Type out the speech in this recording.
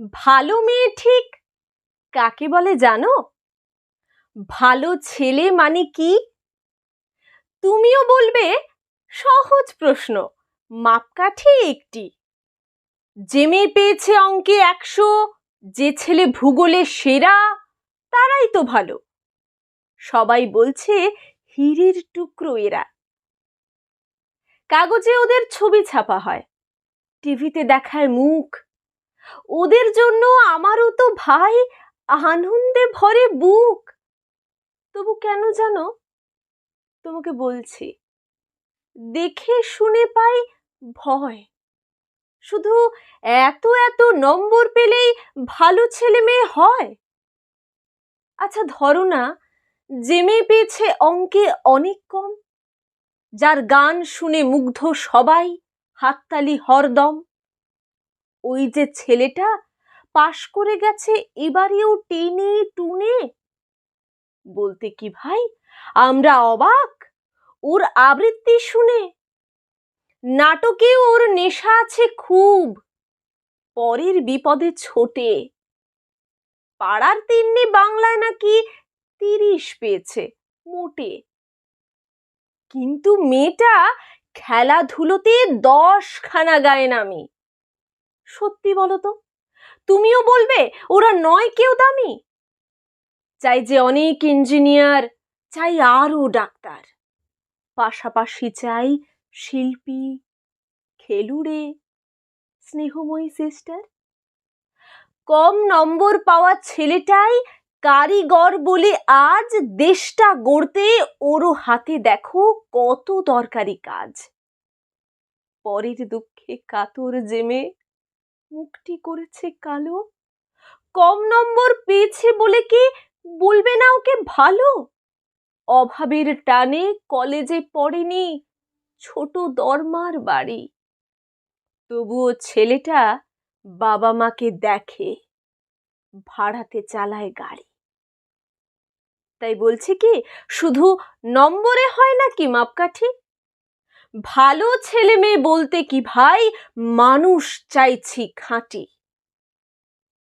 ভালো মেয়ে ঠিক কাকে বলে জানো? ভালো ছেলে মানে কি? তুমিও বলবে সহজ প্রশ্ন, মাপকাঠি একটি। যে মেয়ে পেয়েছে অঙ্কে 100, যে ছেলে ভূগোলে সেরা, তারাই তো ভালো। সবাই বলছে হীরের টুকরো এরা। কাগজে ওদের ছবি ছাপা হয়, টিভিতে দেখায় মুখ। ওদের জন্য আমারও তো ভাই আনন্দে ভরে বুক। তবু কেন জানো, তোমাকে বলছি, দেখে শুনে পাই ভয়। শুধু এত এত নম্বর পেলেই ভালো ছেলে মেয়ে হয়? আচ্ছা ধরো না, যে মেয়ে পেয়েছে অঙ্কে অনেক কম, যার গান শুনে মুগ্ধ সবাই, হাততালি হরদম। ওই যে ছেলেটা পাশ করে গেছে এবারেও টেনে টুনে, বলতে কি ভাই আমরা অবাক ওর আবৃত্তি শুনে। নাটকেও ওর নেশা আছে খুব, পরের বিপদে ছোটে। পাড়ার তিন্নি বাংলায় নাকি 30 পেয়েছে মোটে। কিন্তু মেয়েটা খেলাধুলোতে 10খানা গায়ে নামি। সত্যি বলো তো, তুমিও বলবে ওরা নয় কেউ দামি? চাই যে অনেক ইঞ্জিনিয়ার, চাই আরো ডাক্তার, পাশাপাশি চাই শিল্পী, খেলুড়ে, স্নেহময়ী সিস্টার। কম নম্বর পাওয়া ছেলেটাই কারিগর বলে আজ দেশটা গড়তে ওরও হাতে দেখো কত দরকারি কাজ। পরের দুঃখে কাতর জেমে মুখটি করেছে কালো। কম নম্বর পেয়েছে বলে কি বলবে না ওকে ভালো? অভাবের টানে কলেজে পড়েনি, ছোট দরমার বাড়ি। তবুও ছেলেটা বাবা মাকে দেখে, ভাড়াতে চালায় গাড়ি। তাই বলছি কি, শুধু নম্বরে হয় নাকি মাপকাঠি? ভালো ছেলে মেয়ে বলতে কি ভাই, মানুষ চাইছি খাঁটি।